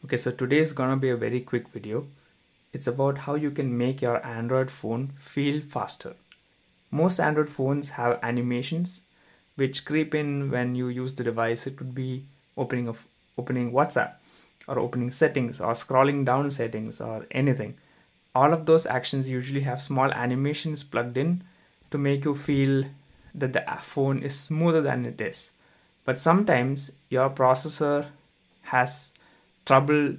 Okay, so today is gonna be a very quick video. It's about how you can make your Android phone feel faster. Most Android phones have animations which creep in when you use the device. It could be opening WhatsApp or opening settings or scrolling down settings or anything. All of those actions usually have small animations plugged in to make you feel that the phone is smoother than it is. But sometimes your processor has trouble,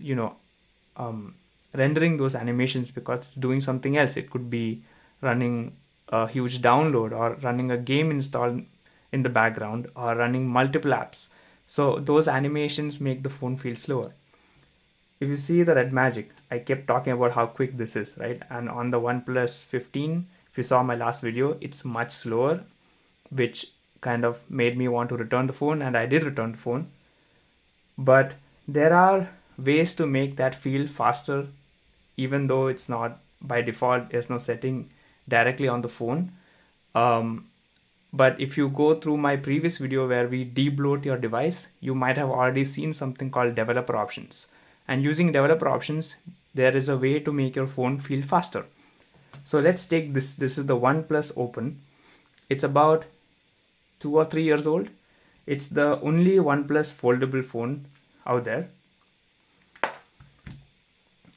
um, rendering those animations because it's doing something else. It could be running a huge download or running a game installed in the background or running multiple apps. So those animations make the phone feel slower. If you see the RedMagic, I kept talking about how quick this is, right? And on the OnePlus 15, if you saw my last video, it's much slower, which kind of made me want to return the phone, and I did return the phone. But there are ways to make that feel faster, even though it's not by default, there's no setting directly on the phone. But if you go through my previous video where we debloat your device, you might have already seen something called developer options. And using developer options, there is a way to make your phone feel faster. So let's take this. This is the OnePlusOpen. It's about 2 or 3 years old. It's the only OnePlus foldable phone out there.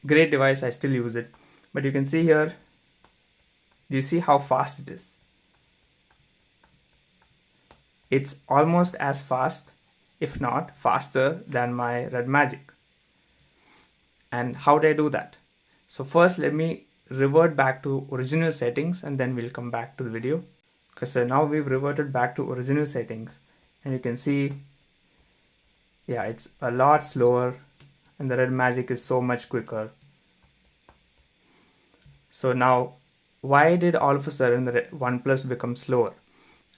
Great device, I still use it. But you can see here, do you see how fast it is? It's almost as fast, if not faster, than my RedMagic. And how did I do that? So first let me revert back to original settings and then we'll come back to the video. Okay, so now we've reverted back to original settings and you can see, yeah, it's a lot slower and the RedMagic is so much quicker. So now, why did all of a sudden the OnePlus become slower?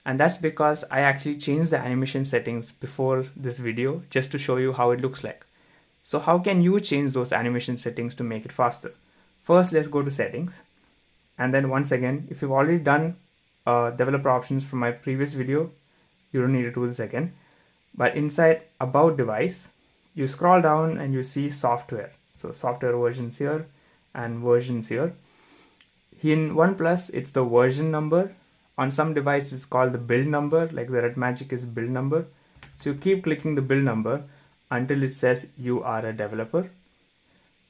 And that's because I actually changed the animation settings before this video just to show you how it looks like. So how can you change those animation settings to make it faster? First, let's go to settings. And then once again, if you've already done developer options from my previous video, you don't need to do this again. But inside about device, you scroll down and you see software. So software versions here and versions here. In OnePlus, it's the version number. On some devices, it's called the build number, like the RedMagic is build number. So you keep clicking the build number until it says you are a developer.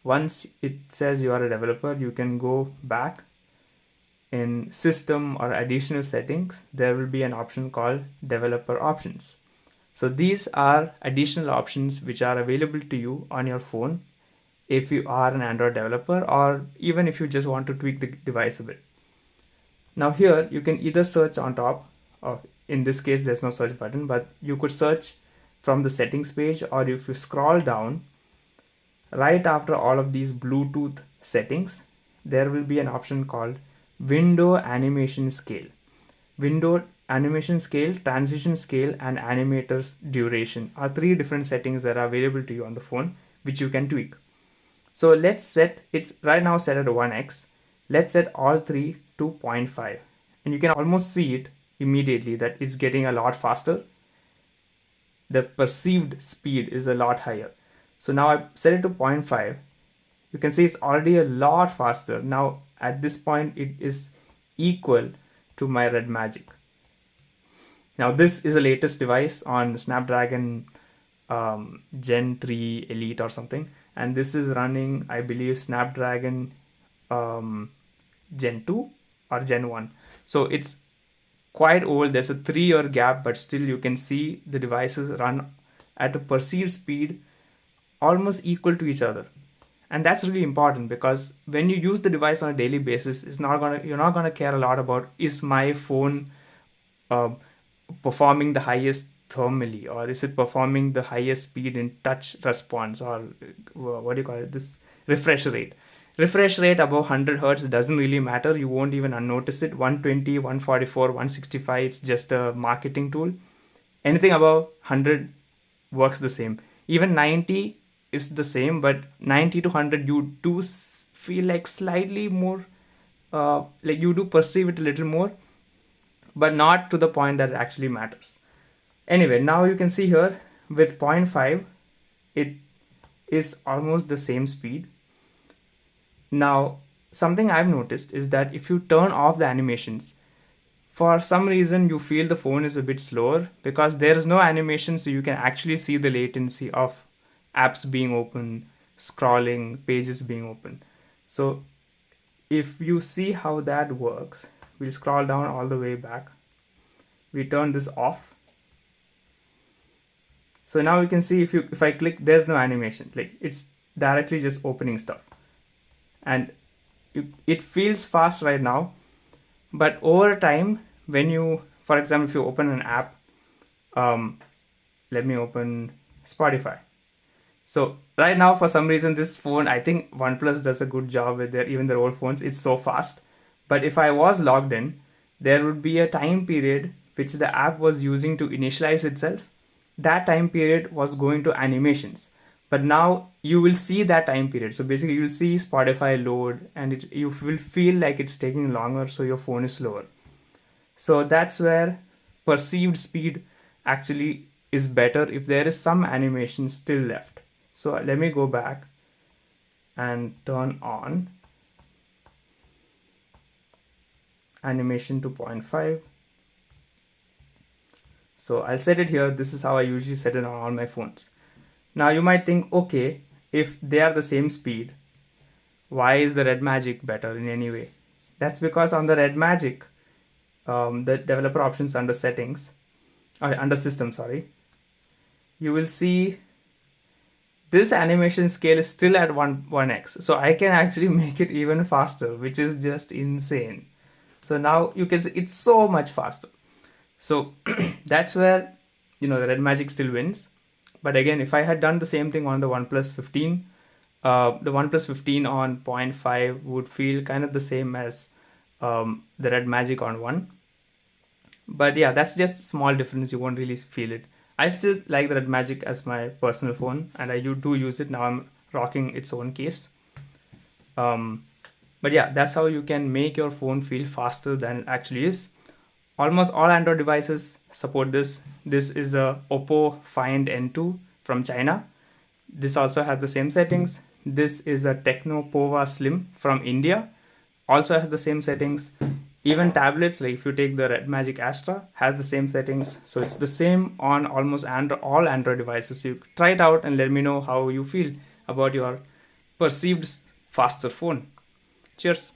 Once it says you are a developer, you can go back in system or additional settings. There will be an option called developer options. So these are additional options which are available to you on your phone if you are an Android developer or even if you just want to tweak the device a bit. Now here you can either search on top, or in this case there's no search button, but you could search from the settings page, or if you scroll down right after all of these Bluetooth settings, there will be an option called window animation scale. Window animation scale, transition scale, and animator's duration are 3 different settings that are available to you on the phone which you can tweak. So let's set, it's right now set at 1x. Let's set all 3 to 0.5 and you can almost see it immediately that it's getting a lot faster. The perceived speed is a lot higher. So now I've set it to 0.5. You can see it's already a lot faster. Now at this point it is equal to my RedMagic. Now this is the latest device on Snapdragon Gen 3 Elite or something, and this is running, I believe, Snapdragon Gen 2 or Gen 1. So it's quite old. There's a 3-year gap, but still you can see the devices run at a perceived speed almost equal to each other. And that's really important because when you use the device on a daily basis, you're not gonna care a lot about is my phone performing the highest thermally, or is it performing the highest speed in touch response, or what do you call it, this refresh rate. Refresh rate above 100 Hertz doesn't really matter. You won't even unnotice it. 120, 144, 165, it's just a marketing tool. Anything above 100 works the same. Even 90 is the same, but 90 to 100 you do feel like slightly more, like you do perceive it a little more, but not to the point that it actually matters. Anyway, now you can see here with 0.5, is almost the same speed. Now, something I've noticed is that if you turn off the animations, for some reason you feel the phone is a bit slower because there is no animation, so you can actually see the latency of apps being open, scrolling, pages being open. So if you see how that works, we'll scroll down all the way back. We turn this off. So now you can see if I click, there's no animation. Like, it's directly just opening stuff. And it feels fast right now, but over time, when you, for example, if you open an app, let me open Spotify. So right now, for some reason, this phone, I think OnePlus does a good job with even their old phones. It's so fast. But if I was logged in, there would be a time period which the app was using to initialize itself. That time period was going to animations. But now you will see that time period. So basically, you will see Spotify load, and you will feel like it's taking longer, so your phone is slower. So that's where perceived speed actually is better if there is some animation still left. So let me go back and turn on animation to 0.5. So I'll set it here. This is how I usually set it on all my phones. Now you might think, okay, if they are the same speed, why is the RedMagic better in any way? That's because on the RedMagic, the developer options under settings, or under system, sorry, you will see this animation scale is still at 1x. So I can actually make it even faster, which is just insane. So now you can see it's so much faster. So that's where, the RedMagic still wins. But again, if I had done the same thing on the OnePlus 15, the OnePlus 15 on 0.5 would feel kind of the same as the RedMagic on 1. But yeah, that's just a small difference. You won't really feel it. I still like the RedMagic as my personal phone, and I do use it. Now I'm rocking its own case. But yeah, that's how you can make your phone feel faster than it actually is. Almost all Android devices support this. This is a Oppo Find N2 from China. This also has the same settings. This is a Tecno Pova Slim from India. Also has the same settings. Even tablets, like if you take the RedMagic Astra, has the same settings. So it's the same on almost all Android devices. You try it out and let me know how you feel about your perceived faster phone. Cheers.